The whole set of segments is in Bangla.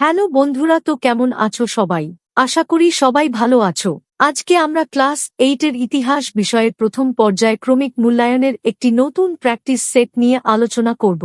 হ্যালো বন্ধুরা, তো কেমন আছো সবাই? আশা করি সবাই ভালো আছো। আজকে আমরা ক্লাস 8 এর ইতিহাস বিষয়ের প্রথম পর্যায়ক্রমিক মূল্যায়নের একটি নতুন প্র্যাকটিস সেট নিয়ে আলোচনা করব।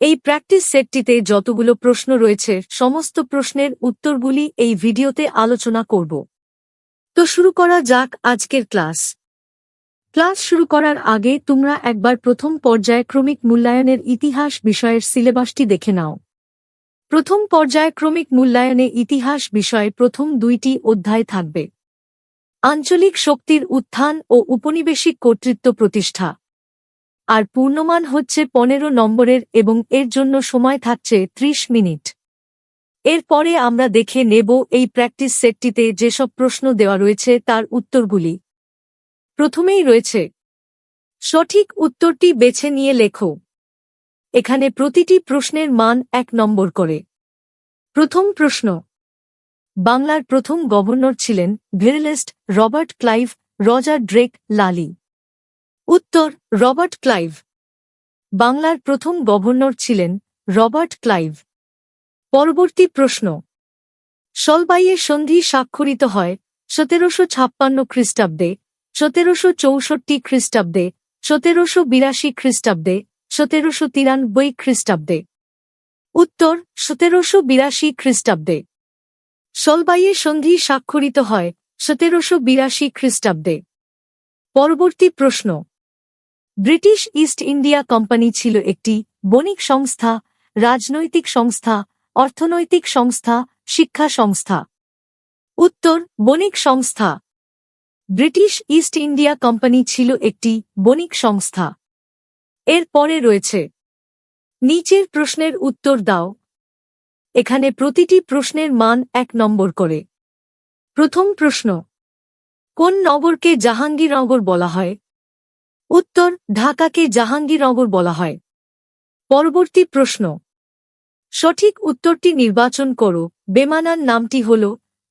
এই প্র্যাকটিস সেটটিতে যতগুলো প্রশ্ন রয়েছে সমস্ত প্রশ্নের উত্তরগুলি এই ভিডিওতে আলোচনা করব। তো শুরু করা যাক আজকের ক্লাস। ক্লাস শুরু করার আগে তোমরা একবার প্রথম পর্যায়ক্রমিক মূল্যায়নের ইতিহাস বিষয়ের সিলেবাসটি দেখে নাও। প্রথম পর্যায়ক্রমিক মূল্যায়নে ইতিহাস বিষয়ে প্রথম 2টি অধ্যায় থাকবে। আঞ্চলিক শক্তির উত্থান ও উপনিবেশিক কর্তৃত্ব প্রতিষ্ঠা। আর পূর্ণমান হচ্ছে 15 নম্বরের এবং এর জন্য সময় থাকছে 30 মিনিট। এরপরে আমরা দেখে নেব এই প্র্যাকটিস সেটটিতে যেসব প্রশ্ন দেওয়া রয়েছে তার উত্তরগুলি। প্রথমেই রয়েছে সঠিক উত্তরটি বেছে নিয়ে লেখো। এখানে প্রতিটি প্রশ্নের মান 1 নম্বর করে। প্রথম প্রশ্ন, বাংলার প্রথম গভর্নর ছিলেন ভিরলিস্ট, রবার্ট ক্লাইভ, রজার ড্রেক, লালি? উত্তর, রবার্ট ক্লাইভ। বাংলার প্রথম গভর্নর ছিলেন রবার্ট ক্লাইভ। পরবর্তী প্রশ্ন, সলবাইয়ের সন্ধি স্বাক্ষরিত হয় 1756 খ্রিস্টাব্দে, 1764 খ্রিস্টাব্দে, 1782 খ্রিস্টাব্দে, 1793 খ্রিস্টাব্দে? উত্তর, 1782 খ্রিস্টাব্দে। সলবাইয়ের সন্ধি স্বাক্ষরিত হয় 1782 খ্রিস্টাব্দে। পরবর্তী প্রশ্ন, ব্রিটিশ ইস্ট ইন্ডিয়া কোম্পানি ছিল একটি বণিক সংস্থা, রাজনৈতিক সংস্থা, অর্থনৈতিক সংস্থা, শিক্ষা সংস্থা? উত্তর, বণিক সংস্থা। ব্রিটিশ ইস্ট ইন্ডিয়া কোম্পানি ছিল একটি বণিক সংস্থা। এর পরে রয়েছে নিচের প্রশ্নের উত্তর দাও। এখানে প্রতিটি প্রশ্নের মান 1 নম্বর করে। প্রথম প্রশ্ন, কোন নগরকে জাহাঙ্গীরনগর বলা হয়? উত্তর, ঢাকাকে জাহাঙ্গীরনগর বলা হয়। পরবর্তী প্রশ্ন, সঠিক উত্তরটি নির্বাচন করো। বেমানান নামটি হল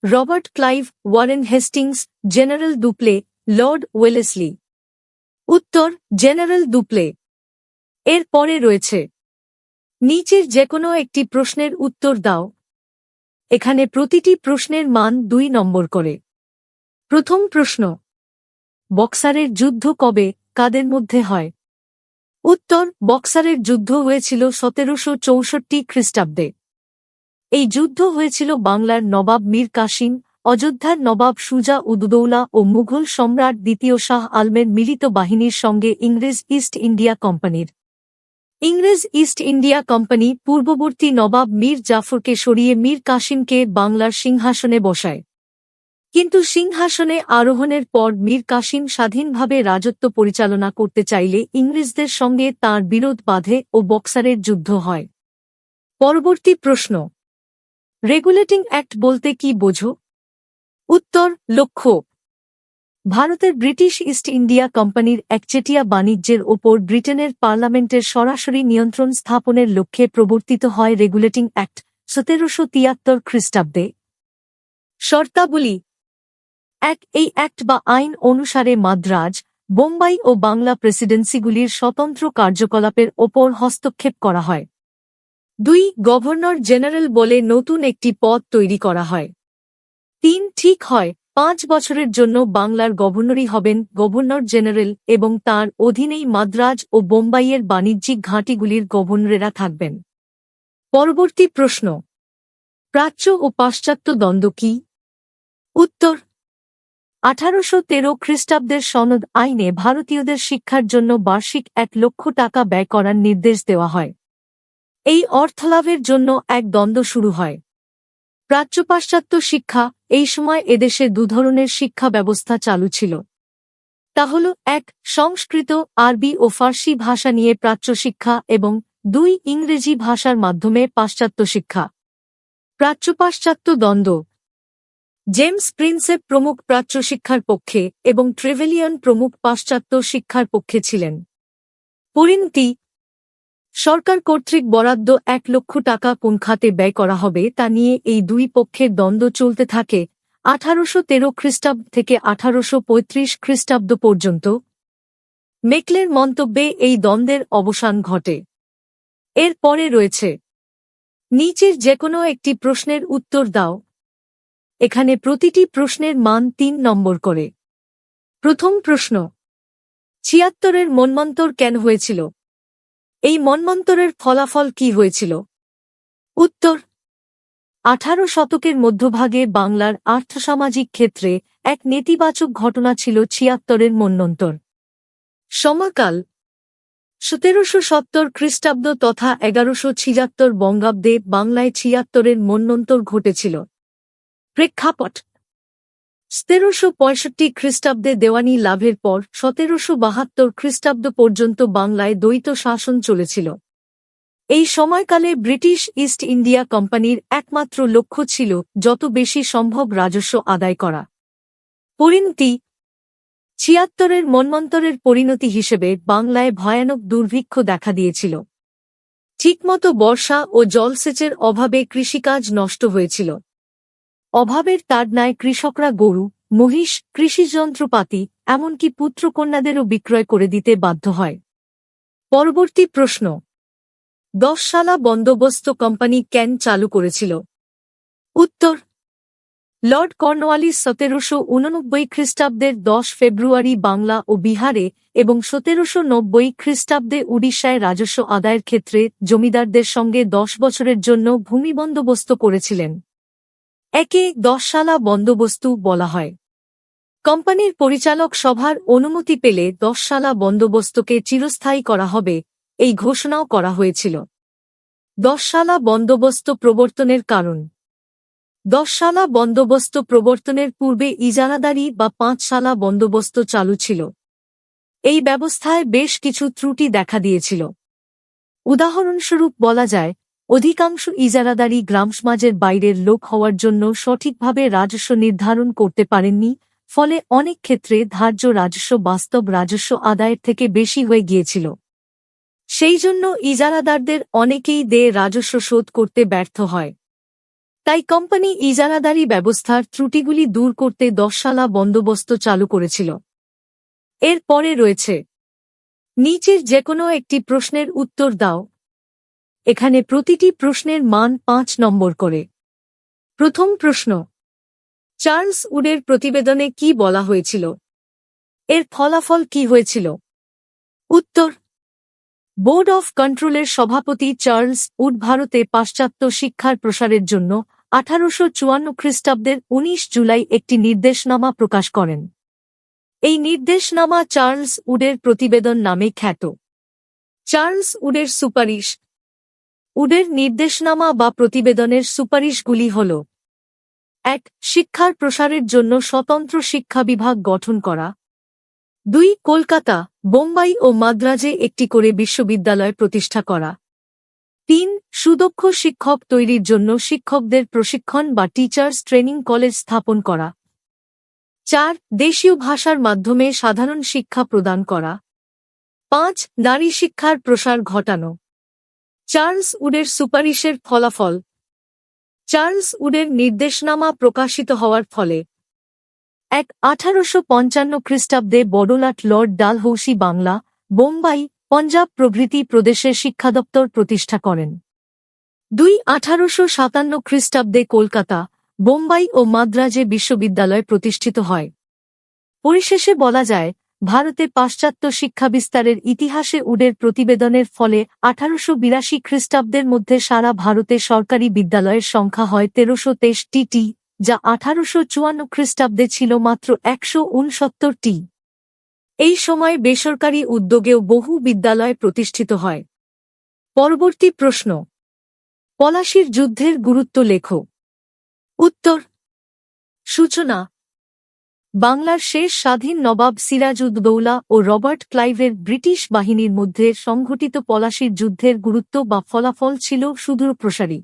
Robert Clive, Warren Hastings, general Dupleix, Lord Wellesley? উত্তর, জেনারেল দুপ্লে। এর পরে রয়েছে নিচের যেকোনো একটি প্রশ্নের উত্তর দাও। এখানে প্রতিটি প্রশ্নের মান 2 নম্বর করে। প্রথম প্রশ্ন, বক্সারের যুদ্ধ কবে, কাদের মধ্যে হয়? উত্তর, বক্সারের যুদ্ধ হয়েছিল 1764 খ্রিস্টাব্দে। এই যুদ্ধ হয়েছিল বাংলার নবাব মীর কাসিম, অযোধ্যার নবাব সুজা উদ্দৌলা ও মুঘল সম্রাট দ্বিতীয় শাহ আলমের মিলিত বাহিনীর সঙ্গে ইংরেজ ইস্ট ইন্ডিয়া কোম্পানির। ইংরেজ ইস্ট ইন্ডিয়া কোম্পানি পূর্ববর্তী নবাব মীর জাফরকে সরিয়ে মীর কাসিমকে বাংলার সিংহাসনে বসায়। কিন্তু সিংহাসনে আরোহণের পর মীর কাসিম স্বাধীনভাবে রাজত্ব পরিচালনা করতে চাইলে ইংরেজদের সঙ্গে তাঁর বিরোধ বাধে ও বক্সারের যুদ্ধ হয়। পরবর্তী প্রশ্ন, রেগুলেটিং অ্যাক্ট বলতে কি বোঝো? উত্তর, লক্ষ্য। ভারতের ব্রিটিশ ইস্ট ইন্ডিয়া কোম্পানির একচেটিয়া বাণিজ্যের ওপর ব্রিটেনের পার্লামেন্টের সরাসরি নিয়ন্ত্রণ স্থাপনের লক্ষ্যে প্রবর্তিত হয় রেগুলেটিং অ্যাক্ট 1773 খ্রিস্টাব্দে। শর্তাবলী 1, এই অ্যাক্ট বা আইন অনুসারে মাদ্রাজ, বোম্বাই ও বাংলা প্রেসিডেন্সিগুলির স্বতন্ত্র কার্যকলাপের ওপর হস্তক্ষেপ করা হয়। 2, গভর্নর জেনারেল বলে নতুন একটি পদ তৈরি করা হয়। 3, ঠিক হয় 5 বছরের জন্য বাংলার গভর্নরই হবেন গভর্নর জেনারেল এবং তার অধীনেই মাদ্রাজ ও বোম্বাইয়ের বাণিজ্যিক ঘাঁটিগুলির গভর্নরেরা থাকবেন। পরবর্তী প্রশ্ন, প্রাচ্য ও পাশ্চাত্য দ্বন্দ্ব কি? উত্তর, 1813 খ্রিস্টাব্দের সনদ আইনে ভারতীয়দের শিক্ষার জন্য বার্ষিক 1 লক্ষ টাকা ব্যয় করার নির্দেশ দেওয়া হয়। এই অর্থলাভের জন্য এক দ্বন্দ্ব শুরু হয়। প্রাচ্য পাশ্চাত্য শিক্ষা, এই সময় এদেশে 2 ধরনের শিক্ষা ব্যবস্থা চালু ছিল। তা হল 1, সংস্কৃত, আরবি ও ফার্সি ভাষা নিয়ে প্রাচ্য শিক্ষা এবং 2, ইংরেজি ভাষার মাধ্যমে পাশ্চাত্য শিক্ষা। প্রাচ্য পাশ্চাত্য দ্বন্দ্ব, জেমস প্রিন্সেপ প্রমুখ প্রাচ্য শিক্ষার পক্ষে এবং ট্রেভেলিয়ান প্রমুখ পাশ্চাত্য শিক্ষার পক্ষে ছিলেন। পরিণতি, সরকার কর্তৃক বরাদ্দ 1 লক্ষ টাকা কোন খাতে ব্যয় করা হবে তা নিয়ে এই 2 পক্ষের দ্বন্দ্ব চলতে থাকে 1813 খ্রিস্টাব্দ থেকে 1835 খ্রিস্টাব্দ পর্যন্ত। মেকলের মন্তব্যে এই দ্বন্দ্বের অবসান ঘটে। এর পরে রয়েছে নিচের যেকোনো একটি প্রশ্নের উত্তর দাও। এখানে প্রতিটি প্রশ্নের মান 3 নম্বর করে। প্রথম প্রশ্ন, ৭৬-এর মন্বন্তর কেন হয়েছিল? এই মন্বন্তরের ফলাফল কি হয়েছিল? উত্তর, 18 শতকের মধ্যভাগে বাংলার আর্থসামাজিক ক্ষেত্রে এক নেতিবাচক ঘটনা ছিল ৭৬-এর মন্বন্তর। সময়কাল ১৭৭০ খ্রিস্টাব্দ তথা ১১৭৬ বঙ্গাব্দে বাংলায় ৭৬-এর মন্বন্তর ঘটেছিল। প্রেক্ষাপট ১৭৬৫ খ্রিস্টাব্দে দেওয়ানি লাভের পর ১৭৭২ খ্রিস্টাব্দ পর্যন্ত বাংলায় দ্বৈত শাসন চলেছিল। এই সময়কালে ব্রিটিশ ইস্ট ইন্ডিয়া কোম্পানির একমাত্র লক্ষ্য ছিল যত বেশি সম্ভব রাজস্ব আদায় করা। পরিণতি ৭৬-এর মন্বন্তরের পরিণতি হিসেবে বাংলায় ভয়ানক দুর্ভিক্ষ দেখা দিয়েছিল। ঠিকমতো বর্ষা ও জলসেচের অভাবে কৃষিকাজ নষ্ট হয়েছিল। অভাবের তাড়নায় কৃষকরা গরু, মহিষ, কৃষিযন্ত্রপাতি এমনকি পুত্রকন্যাদেরও বিক্রয় করে দিতে বাধ্য হয়। পরবর্তী প্রশ্ন, ১০ সালা বন্দোবস্ত কোম্পানি কেন চালু করেছিল? উত্তর, লর্ড কর্নওয়ালিস ১৭৮৯ খ্রিস্টাব্দের ১০ ফেব্রুয়ারি বাংলা ও বিহারে এবং ১৭৯০ খ্রিস্টাব্দে উড়িষ্যায় রাজস্ব আদায়ের ক্ষেত্রে জমিদারদের সঙ্গে ১০ বছরের জন্য ভূমি বন্দোবস্ত করেছিলেন। একে ১০ সালা বন্দোবস্ত বলা হয়। কোম্পানির পরিচালক সভার অনুমতি পেলে ১০ সালা বন্দোবস্তকে চিরস্থায়ী করা হবে, এই ঘোষণাও করা হয়েছিল। ১০ সালা বন্দোবস্ত প্রবর্তনের কারণ ১০ সালা বন্দোবস্ত প্রবর্তনের পূর্বে ইজারাদারি বা ৫ সালা বন্দোবস্ত চালু ছিল। এই ব্যবস্থায় বেশ কিছু ত্রুটি দেখা দিয়েছিল। উদাহরণস্বরূপ বলা যায়, অধিকাংশ ইজারাদারি গ্রামসমাজের বাইরের লোক হওয়ার জন্য সঠিকভাবে রাজস্ব নির্ধারণ করতে পারেননি, ফলে অনেক ক্ষেত্রে ধার্য রাজস্ব বাস্তব রাজস্ব আদায়ের থেকে বেশি হয়ে গিয়েছিল। সেই জন্য ইজারাদারদের অনেকেই দেয় রাজস্ব শোধ করতে ব্যর্থ হয়। তাই কোম্পানি ইজারাদারি ব্যবস্থার ত্রুটিগুলি দূর করতে ১০ সালা বন্দোবস্ত চালু করেছিল। এর পরে রয়েছে, নিচের যেকোনো একটি প্রশ্নের উত্তর দাও। এখানে প্রতিটি প্রশ্নের মান ৫ নম্বর করে। প্রথম প্রশ্ন, চার্লস উডের প্রতিবেদনে কি বলা হয়েছিল? এর ফলাফল কি হয়েছিল? উত্তর, বোর্ড অফ কন্ট্রোলের সভাপতি চার্লস উড ভারতে পাশ্চাত্য শিক্ষার প্রসারের জন্য ১৮৫৪ খ্রিস্টাব্দের ১৯ জুলাই একটি নির্দেশনামা প্রকাশ করেন। এই নির্দেশনামা চার্লস উডের প্রতিবেদন নামে খ্যাত। চার্লস উডের সুপারিশ। উডের নির্দেশনামা বা প্রতিবেদনের সুপারিশগুলি হল: ১. শিক্ষার প্রসারের জন্য স্বতন্ত্র শিক্ষা বিভাগ গঠন করা। ২. কলকাতা, বোম্বাই ও মাদ্রাজে একটি করে বিশ্ববিদ্যালয় প্রতিষ্ঠা করা। ৩. সুদক্ষ শিক্ষক তৈরির জন্য শিক্ষকদের প্রশিক্ষণ বা টিচার্স ট্রেনিং কলেজ স্থাপন করা। ৪. দেশীয় ভাষার মাধ্যমে সাধারণ শিক্ষা প্রদান করা। ৫. নারী শিক্ষার প্রসার ঘটানো। চার্লস উডের সুপারিশের ফলাফল। চার্লস উডের নির্দেশনামা প্রকাশিত হওয়ার ফলে ১. ১৮৫৫ খ্রিস্টাব্দে বড়লাট লর্ড ডালহৌসি বাংলা, বোম্বাই, পঞ্জাব প্রভৃতি প্রদেশে শিক্ষাদপ্তর প্রতিষ্ঠা করেন। ২. ১৮৫৭ খ্রিস্টাব্দে কলকাতা, বোম্বাই ও মাদ্রাজে বিশ্ববিদ্যালয় প্রতিষ্ঠিত হয়। পরিশেষে বলা যায়, ভারতে পাশ্চাত্য শিক্ষা বিস্তারের ইতিহাসে উডের প্রতিবেদনের ফলে ১৮৮২ খ্রিস্টাব্দের মধ্যে সারা ভারতে সরকারি বিদ্যালয়ের সংখ্যা হয় ১৩২৩টি, যা ১৮৫৪ খ্রিস্টাব্দে ছিল মাত্র ১৬৯টি। এই সময় বেসরকারি উদ্যোগেও বহু বিদ্যালয় প্রতিষ্ঠিত হয়। পরবর্তী প্রশ্ন, পলাশীর যুদ্ধের গুরুত্ব লেখো। উত্তর, সূচনা: বাংলার শেষ স্বাধীন নবাব সিরাজউদ্দৌলা ও রবার্ট ক্লাইভের ব্রিটিশ বাহিনীর মধ্যে সংঘটিত পলাশীর যুদ্ধের গুরুত্ব বা ফলাফল ছিল সুদূরপ্রসারী।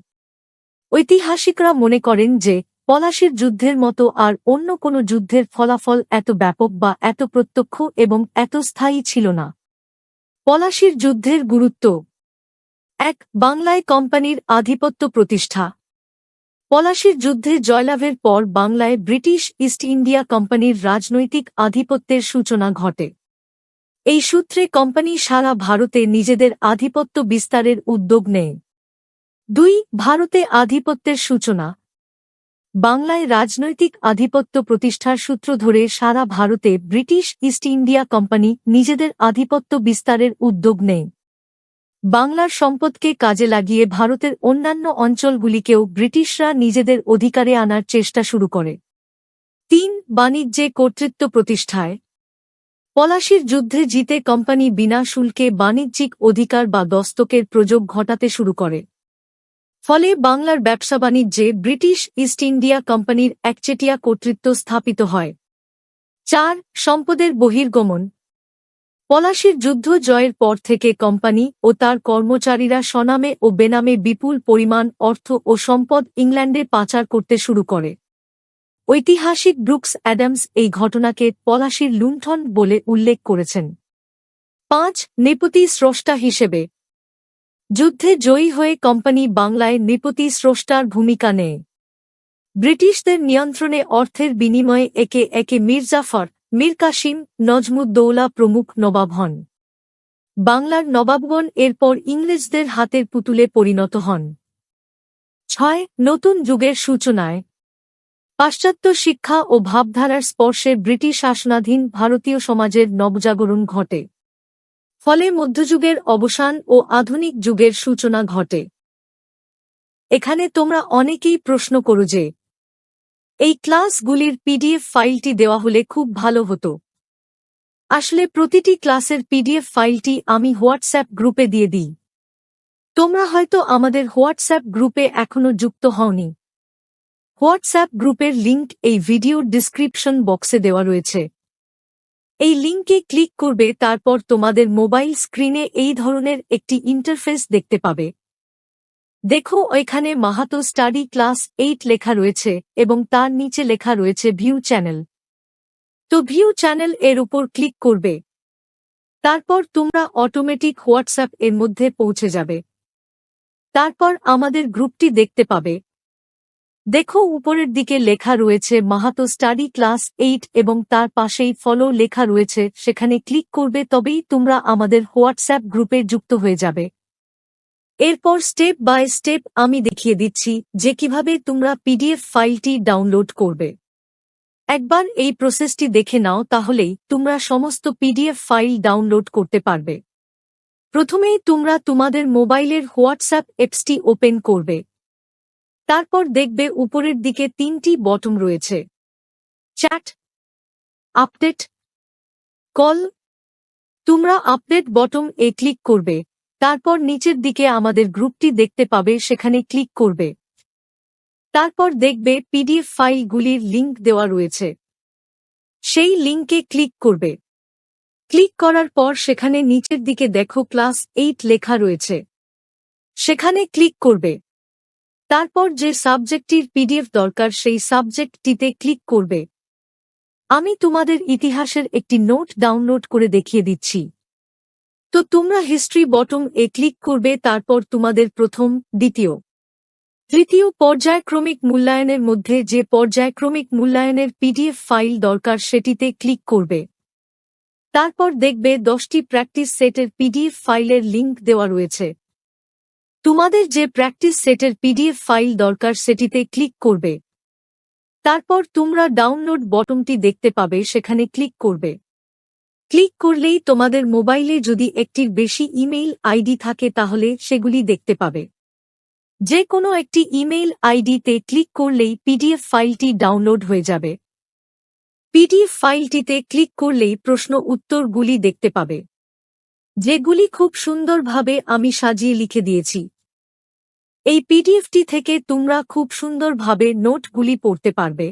ঐতিহাসিকরা মনে করেন যে, পলাশীর যুদ্ধের মতো আর অন্য কোনো যুদ্ধের ফলাফল এত ব্যাপক বা এত প্রত্যক্ষ এবং এত স্থায়ী ছিল না। পলাশীর যুদ্ধের গুরুত্ব: ১. বাংলায় কোম্পানির আধিপত্য প্রতিষ্ঠা। পলাশীর যুদ্ধে জয়লাভের পর বাংলায় ব্রিটিশ ইস্ট ইন্ডিয়া কোম্পানির রাজনৈতিক আধিপত্যের সূচনা ঘটে। এই সূত্রে কোম্পানি সারা ভারতে নিজেদের আধিপত্য বিস্তারের উদ্যোগ নেয়। 2. ভারতে আধিপত্যের সূচনা। বাংলায় রাজনৈতিক আধিপত্য প্রতিষ্ঠার সূত্র ধরে সারা ভারতে ব্রিটিশ ইস্ট ইন্ডিয়া কোম্পানি নিজেদের আধিপত্য বিস্তারের উদ্যোগ নেয়। বাংলার সম্পদকে কাজে লাগিয়ে ভারতের অন্যান্য অঞ্চলগুলিকেও ব্রিটিশরা নিজেদের অধিকারে আনার চেষ্টা শুরু করে। 3. বাণিজ্যে কর্তৃত্ব প্রতিষ্ঠায়। পলাশির যুদ্ধে জিতে কোম্পানি বিনা শুল্কে বাণিজ্যিক অধিকার বা দস্তকের প্রযোগ ঘটাতে শুরু করে। ফলে বাংলার ব্যবসা বাণিজ্যে ব্রিটিশ ইস্ট ইন্ডিয়া কোম্পানির একচেটিয়া কর্তৃত্ব স্থাপিত হয়। 4. সম্পদের বহির্গমন। পলাশির যুদ্ধ জয়ের পর থেকে কোম্পানি ও তার কর্মচারীরা স্বনামে ও বেনামে বিপুল পরিমাণ অর্থ ও সম্পদ ইংল্যান্ডে পাচার করতে শুরু করে। ঐতিহাসিক ব্রুকস অ্যাডামস এই ঘটনাকে পলাশির লুণ্ঠন বলে উল্লেখ করেছেন। 5. নেপথ্য স্রষ্টা হিসেবে। যুদ্ধে জয়ী হয়ে কোম্পানি বাংলায় নেপথ্য স্রষ্টার ভূমিকা নেয়। ব্রিটিশদের নিয়ন্ত্রণে অর্থের বিনিময়ে একে একে মীর জাফর, মীর কাসিম, নজমুদ্দৌলা প্রমুখ নবাব হন। বাংলার নবাবগণ এরপর ইংরেজদের হাতের পুতুলে পরিণত হন। 6. নতুন যুগের সূচনায়। পাশ্চাত্য শিক্ষা ও ভাবধারার স্পর্শে ব্রিটিশ শাসনাধীন ভারতীয় সমাজের নবজাগরণ ঘটে। ফলে মধ্যযুগের অবসান ও আধুনিক যুগের সূচনা ঘটে। এখানে তোমরা অনেকেই প্রশ্ন করো যে এই ক্লাসগুলির পিডিএফ ফাইলটি দেওয়া হলে খুব ভালো হতো। আসলে প্রতিটি ক্লাসের পিডিএফ ফাইলটি আমি হোয়াটসঅ্যাপ গ্রুপে দিয়ে দিই। তোমরা হয়তো আমাদের হোয়াটসঅ্যাপ গ্রুপে এখনো যুক্ত হওনি। হোয়াটসঅ্যাপ গ্রুপের লিংক এই ভিডিওর ডিসক্রিপশন বক্সে দেওয়া রয়েছে। এই লিংকে ক্লিক করবে, তারপর তোমাদের মোবাইল স্ক্রিনে এই ধরনের একটি ইন্টারফেস দেখতে পাবে। দেখো এখানে মাহাতো স্টাডি ক্লাস 8 লেখা রয়েছে এবং তার নিচে লেখা রয়েছে ভিউ চ্যানেল। তো ভিউ চ্যানেল এর উপর ক্লিক করবে, তারপর তোমরা অটোমেটিক হোয়াটসঅ্যাপ এর মধ্যে পৌঁছে যাবে। তারপর আমাদের গ্রুপটি দেখতে পাবে। দেখো উপরের দিকে লেখা রয়েছে মাহাতো স্টাডি ক্লাস 8 এবং তার পাশেই ফলো লেখা রয়েছে, সেখানে ক্লিক করবে, তবেই তোমরা আমাদের হোয়াটসঅ্যাপ গ্রুপে যুক্ত হয়ে যাবে। এরপর স্টেপ বাই স্টেপ আমি দেখিয়ে দিচ্ছি যে কিভাবে তোমরা পিডিএফ ফাইলটি ডাউনলোড করবে। একবার এই প্রসেসটি দেখে নাও, তাহলেই তোমরা সমস্ত পিডিএফ ফাইল ডাউনলোড করতে পারবে। প্রথমেই তোমরা তোমাদের মোবাইলের হোয়াটসঅ্যাপ অ্যাপসটি ওপেন করবে। তারপর দেখবে উপরের দিকে 3টি বটন রয়েছে, চ্যাট, আপডেট, কল। তোমরা আপডেট বটন এ ক্লিক করবে, তারপর নিচের দিকে আমাদের গ্রুপটি দেখতে পাবে, সেখানে ক্লিক করবে। তারপর দেখবে পিডিএফ ফাইলগুলির লিংক দেওয়া রয়েছে, সেই লিংকে ক্লিক করবে। ক্লিক করার পর সেখানে নিচের দিকে দেখো ক্লাস 8 লেখা রয়েছে, সেখানে ক্লিক করবে। তারপর যে সাবজেক্টটির পিডিএফ দরকার সেই সাবজেক্টটিতে ক্লিক করবে। আমি তোমাদের ইতিহাসের একটি নোট ডাউনলোড করে দেখিয়ে দিচ্ছি। তো তোমরা হিস্ট্রি বটন এ ক্লিক করবে, তারপর তোমাদের প্রথম, দ্বিতীয়, তৃতীয় পর্যায়ক্রমিক মূল্যায়নের মধ্যে যে পর্যায়ক্রমিক মূল্যায়নের পিডিএফ ফাইল দরকার সেটিতে ক্লিক করবে। তারপর দেখবে 10টি প্র্যাকটিস সেটের পিডিএফ ফাইলের লিংক দেওয়া রয়েছে। তোমাদের যে প্র্যাকটিস সেটের পিডিএফ ফাইল দরকার সেটিতে ক্লিক করবে। তারপর তোমরা ডাউনলোড বটনটি দেখতে পাবে, সেখানে ক্লিক করবে। ক্লিক করলেই তোমাদের মোবাইলে যদি একটির বেশি ইমেইল আইডি থাকে তাহলে সেগুলি দেখতে পাবে। যে কোনো একটি ইমেইল আইডিতে ক্লিক করলেই পিডিএফ ফাইলটি ডাউনলোড হয়ে যাবে। পিডিএফ ফাইলটিতে ক্লিক করলেই প্রশ্ন উত্তরগুলি দেখতে পাবে, যেগুলি খুব সুন্দরভাবে আমি সাজিয়ে লিখে দিয়েছি। এই পিডিএফটি থেকে তোমরা খুব সুন্দরভাবে নোটগুলি পড়তে পারবে।